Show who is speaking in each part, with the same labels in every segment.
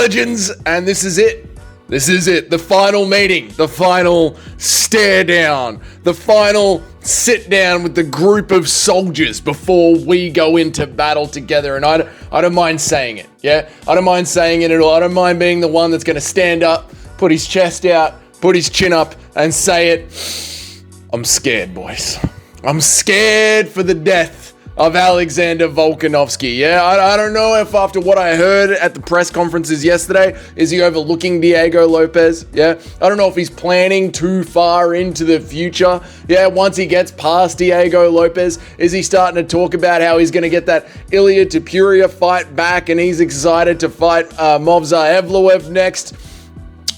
Speaker 1: legends, and this is it. This is it. The final meeting, the final stare down, the final sit down with the group of soldiers before we go into battle together. And I don't mind saying it, yeah? I don't mind saying it at all. I don't mind being the one that's going to stand up, put his chest out, put his chin up, and say it. I'm scared, boys. I'm scared for the death of Alexander Volkanovski. Yeah, I don't know if after what I heard at the press conferences yesterday, is he overlooking Diego Lopez? Yeah, I don't know if he's planning too far into the future. Yeah, once he gets past Diego Lopez, is he starting to talk about how he's going to get that Ilia Topuria fight back and he's excited to fight Movsar Evloev next?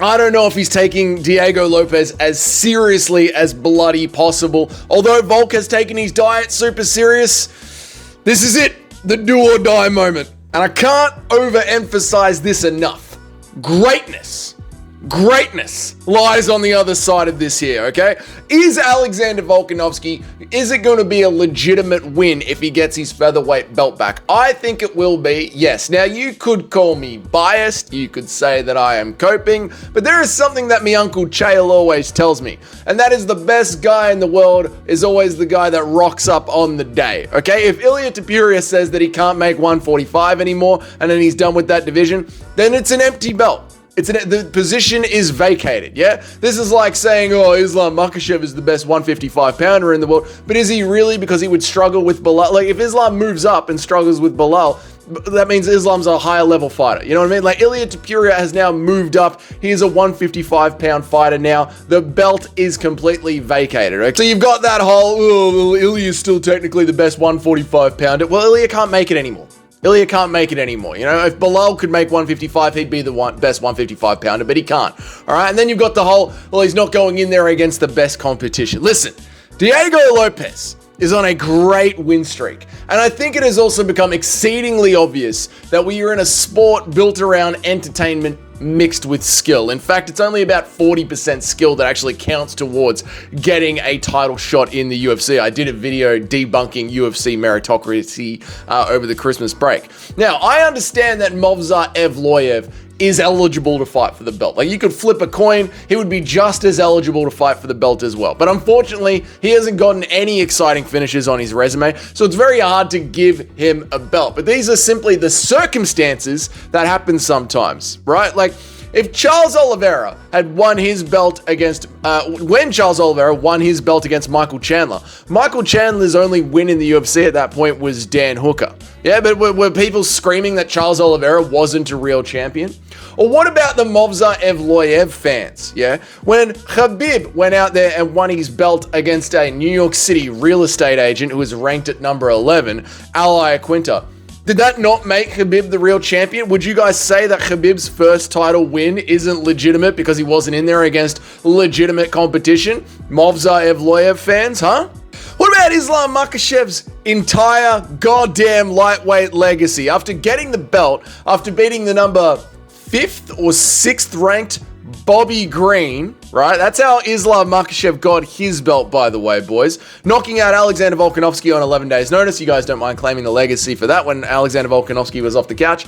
Speaker 1: I don't know if he's taking Diego Lopez as seriously as bloody possible. Although Volk has taken his diet super serious, this is it, the do or die moment. And I can't overemphasize this enough. Greatness lies on the other side of this here, okay? Is Alexander Volkanovski, is it going to be a legitimate win if he gets his featherweight belt back? I think it will be, yes. Now, you could call me biased, you could say that I am coping, but there is something that me Uncle Chael always tells me, and that is the best guy in the world is always the guy that rocks up on the day, okay? If Ilia Topuria says that he can't make 145 anymore, and then he's done with that division, then it's an empty belt. The position is vacated, yeah? This is like saying, oh, Islam Makhachev is the best 155 pounder in the world, but is he really? Because he would struggle with Belal. Like, if Islam moves up and struggles with Belal, that means Islam's a higher level fighter. You know what I mean? Like, Ilia Topuria has now moved up. He is a 155 pound fighter now. The belt is completely vacated, right? So you've got that whole, oh, Ilya's still technically the best 145 pounder. Well, Ilia can't make it anymore. Ilia can't make it anymore. You know, if Belal could make 155, he'd be the best 155 pounder, but he can't. All right. And then you've got the whole, well, he's not going in there against the best competition. Listen, Diego Lopez is on a great win streak. And I think it has also become exceedingly obvious that we are in a sport built around entertainment mixed with skill. In fact, it's only about 40% skill that actually counts towards getting a title shot in the UFC. I did a video debunking UFC meritocracy over the Christmas break. Now, I understand that Movsar Evloev is eligible to fight for the belt. Like, you could flip a coin, he would be just as eligible to fight for the belt as well. But unfortunately, he hasn't gotten any exciting finishes on his resume, so it's very hard to give him a belt. But these are simply the circumstances that happen sometimes, right? Like, if Charles Oliveira had won his belt against, when Charles Oliveira won his belt against Michael Chandler's only win in the UFC at that point was Dan Hooker. Yeah, but were people screaming that Charles Oliveira wasn't a real champion? Or what about the Movsar Evloev fans, yeah? When Khabib went out there and won his belt against a New York City real estate agent who was ranked at number 11, Al Iaquinta, did that not make Khabib the real champion? Would you guys say that Khabib's first title win isn't legitimate because he wasn't in there against legitimate competition? Movsar Evloev fans, huh? What about Islam Makhachev's entire goddamn lightweight legacy? After getting the belt, after beating the number 5th or 6th ranked Bobby Green, right? That's how Islam Makhachev got his belt, by the way, boys. Knocking out Alexander Volkanovski on 11 days' notice. You guys don't mind claiming the legacy for that when Alexander Volkanovski was off the couch.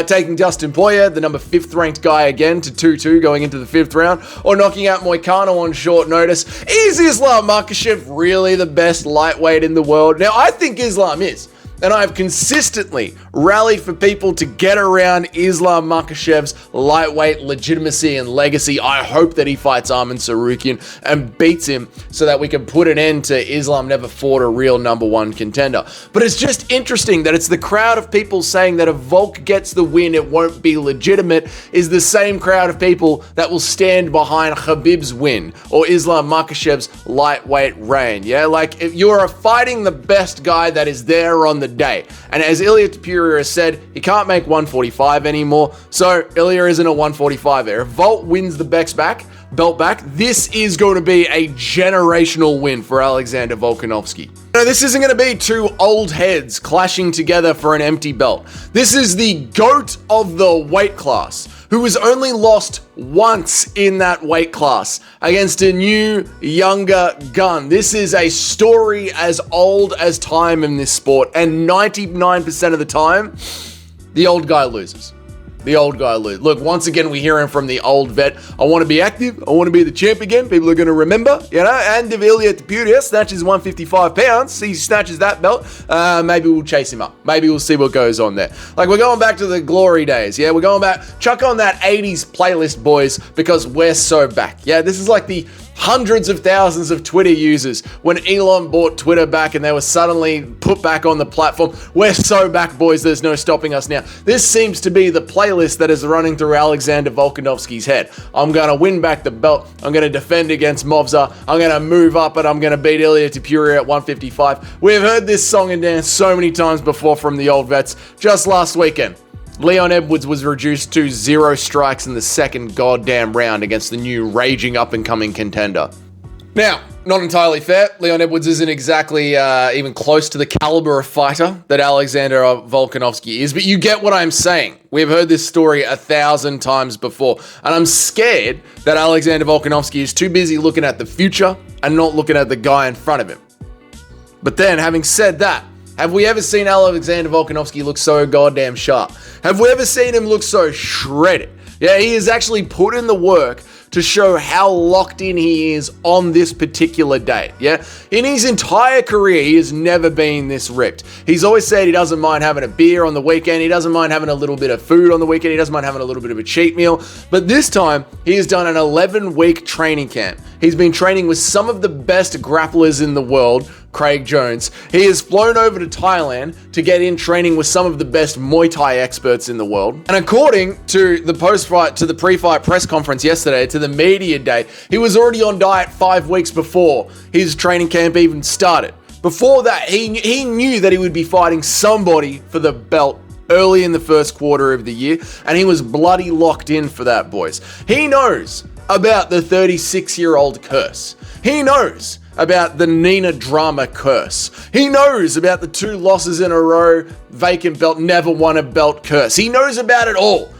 Speaker 1: Taking Dustin Poirier, the number 5th ranked guy again, to 2-2 going into the 5th round. Or knocking out Moicano on short notice. Is Islam Makhachev really the best lightweight in the world? Now, I think Islam is. And I have consistently rallied for people to get around Islam Makhachev's lightweight legitimacy and legacy. I hope that he fights Arman Tsarukyan and beats him so that we can put an end to Islam never fought a real number 1 contender. But it's just interesting that it's the crowd of people saying that if Volk gets the win, it won't be legitimate, is the same crowd of people that will stand behind Khabib's win or Islam Makhachev's lightweight reign. Yeah, like, if you're fighting the best guy that is there on the day. And as Ilia Topuria has said, he can't make 145 anymore, so Ilia isn't a 145er. If Volt wins the belt back, this is going to be a generational win for Alexander Volkanovski. No, this isn't going to be two old heads clashing together for an empty belt. This is the GOAT of the weight class, who has only lost once in that weight class against a new, younger gun. This is a story as old as time in this sport, and 99% of the time, the old guy loses. the old guy lose. Look, once again, we're hearing from the old vet. I want to be active. I want to be the champ again. People are going to remember, you know. And Ilya Topuria snatches 155 pounds. He snatches that belt. Maybe we'll chase him up. Maybe we'll see what goes on there. Like, we're going back to the glory days. Yeah, we're going back. Chuck on that 80s playlist, boys, because we're so back. Yeah, this is like the hundreds of thousands of Twitter users when Elon bought Twitter back and they were suddenly put back on the platform. We're so back, boys. There's no stopping us now. This seems to be the playlist that is running through Alexander Volkanovski's head. I'm going to win back the belt. I'm going to defend against Movza. I'm going to move up and I'm going to beat Ilya Topuria at 155. We've heard this song and dance so many times before from the old vets. Just last weekend, Leon Edwards was reduced to 0 strikes in the second goddamn round against the new raging up-and-coming contender. Now, not entirely fair. Leon Edwards isn't exactly even close to the caliber of fighter that Alexander Volkanovski is, but you get what I'm saying. We've heard this story 1,000 times before, and I'm scared that Alexander Volkanovski is too busy looking at the future and not looking at the guy in front of him. But then, having said that, have we ever seen Alexander Volkanovski look so goddamn sharp? Have we ever seen him look so shredded? Yeah, he has actually put in the work to show how locked in he is on this particular day. Yeah, in his entire career, he has never been this ripped. He's always said he doesn't mind having a beer on the weekend. He doesn't mind having a little bit of food on the weekend. He doesn't mind having a little bit of a cheat meal. But this time, he has done an 11-week training camp. He's been training with some of the best grapplers in the world, Craig Jones. He has flown over to Thailand to get in training with some of the best Muay Thai experts in the world. And according to the post-fight, to the pre-fight press conference yesterday, to the media day, he was already on diet 5 weeks before his training camp even started. Before that, he knew that he would be fighting somebody for the belt early in the first quarter of the year, and he was bloody locked in for that, boys. He knows about the 36-year-old curse. He knows about the Nina drama curse. He knows about the 2 losses in a row, vacant belt, never won a belt curse. He knows about it all.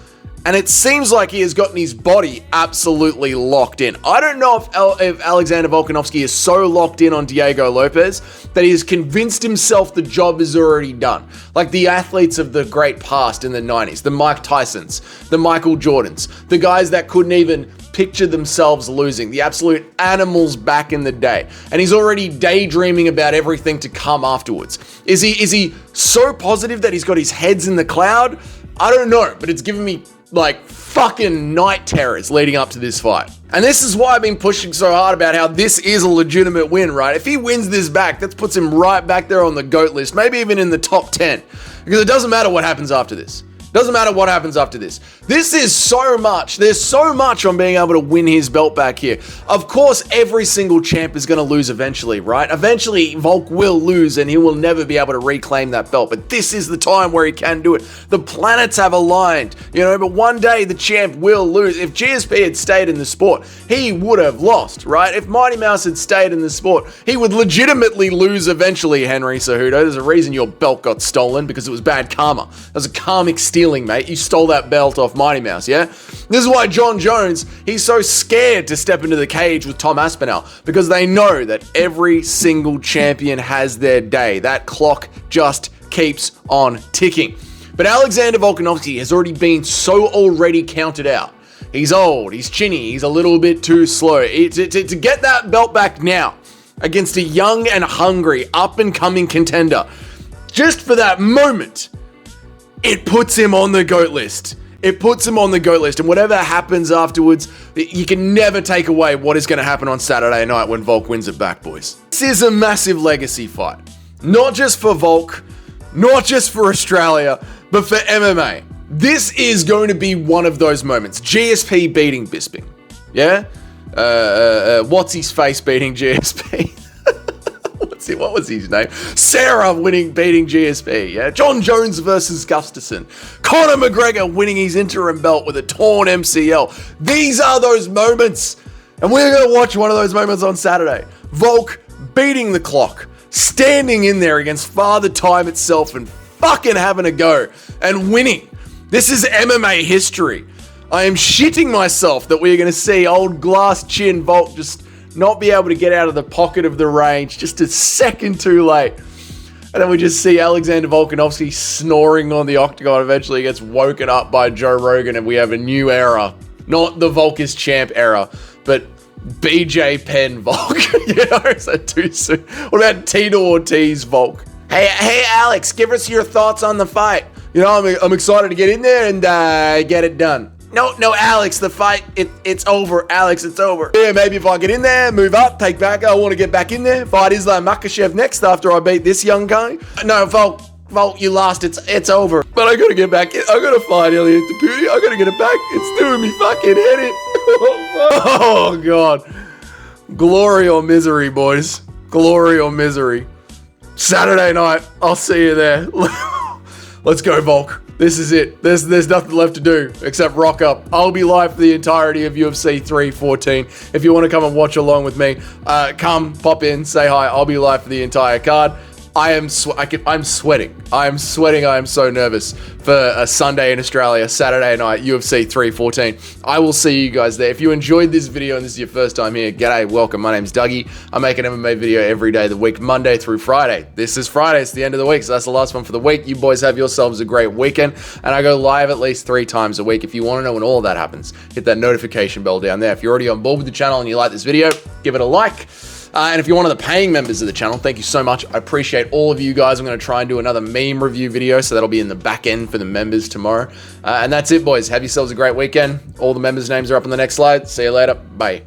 Speaker 1: And it seems like he has gotten his body absolutely locked in. I don't know if Alexander Volkanovski is so locked in on Diego Lopez that he has convinced himself the job is already done. Like the athletes of the great past in the 90s, the Mike Tysons, the Michael Jordans, the guys that couldn't even picture themselves losing, the absolute animals back in the day. And he's already daydreaming about everything to come afterwards. Is he so positive that he's got his heads in the cloud? I don't know, but it's given me like fucking night terrors leading up to this fight. And this is why I've been pushing so hard about how this is a legitimate win, right? If he wins this back, that puts him right back there on the GOAT list, maybe even in the top 10. Because it doesn't matter what happens after this. Doesn't matter what happens after this. This is so much. There's so much on being able to win his belt back here. Of course, every single champ is going to lose eventually, right? Eventually, Volk will lose and he will never be able to reclaim that belt. But this is the time where he can do it. The planets have aligned, you know, but one day the champ will lose. If GSP had stayed in the sport, he would have lost, right? If Mighty Mouse had stayed in the sport, he would legitimately lose eventually, Henry Cejudo. There's a reason your belt got stolen, because it was bad karma. It was a karmic stealing, mate. You stole that belt off Mighty Mouse, yeah? This is why John Jones, he's so scared to step into the cage with Tom Aspinall, because they know that every single champion has their day. That clock just keeps on ticking. But Alexander Volkanovski has already been so already counted out. He's old, he's chinny, he's a little bit too slow. To get that belt back now against a young and hungry up-and-coming contender, just for that moment, it puts him on the GOAT list. It puts him on the GOAT list, and whatever happens afterwards, you can never take away what is going to happen on Saturday night when Volk wins it back, boys. This is a massive legacy fight. Not just for Volk, not just for Australia, but for MMA. This is going to be one of those moments. GSP beating Bisping. Yeah? What's his face beating GSP? What was his name? Sarah beating GSP, yeah? John Jones versus Gustafsson. Conor McGregor winning his interim belt with a torn MCL. These are those moments. And we're going to watch one of those moments on Saturday. Volk beating the clock, standing in there against Father Time itself and fucking having a go and winning. This is MMA history. I am shitting myself that we're going to see old glass chin Volk just not be able to get out of the pocket of the range just a second too late. And then we just see Alexander Volkanovski snoring on the octagon. Eventually he gets woken up by Joe Rogan, and we have a new era. Not the Volk is champ era, but BJ Penn Volk. Is that too soon? What about Tito Ortiz Volk? Hey, Alex, give us your thoughts on the fight. I'm excited to get in there and get it done. No, Alex, the fight, it's over. Alex, it's over. Yeah, maybe if I get in there, move up, take back, I want to get back in there, fight Islam Makhachev next after I beat this young guy. No, Volk, you lost, it's over. But I gotta get back in, I gotta fight Elliot Deputy, I gotta get it back, it's doing me fucking head in. Oh, God. Glory or misery, boys. Glory or misery. Saturday night, I'll see you there. Let's go, Volk. This is it. There's nothing left to do except rock up. I'll be live for the entirety of UFC 314. If you want to come and watch along with me, come, pop in, say hi. I'll be live for the entire card. I'm sweating. I am so nervous for a Sunday in Australia, Saturday night, UFC 314. I will see you guys there. If you enjoyed this video and this is your first time here, g'day, welcome. My name's Dougie. I make an MMA video every day of the week, Monday through Friday. This is Friday. It's the end of the week, so that's the last one for the week. You boys have yourselves a great weekend, and I go live at least 3 times a week. If you want to know when all of that happens, hit that notification bell down there. If you're already on board with the channel and you like this video, give it a like. And if you're one of the paying members of the channel, thank you so much. I appreciate all of you guys. I'm going to try and do another meme review video, so that'll be in the back end for the members tomorrow. And that's it, boys. Have yourselves a great weekend. All the members' names are up on the next slide. See you later. Bye.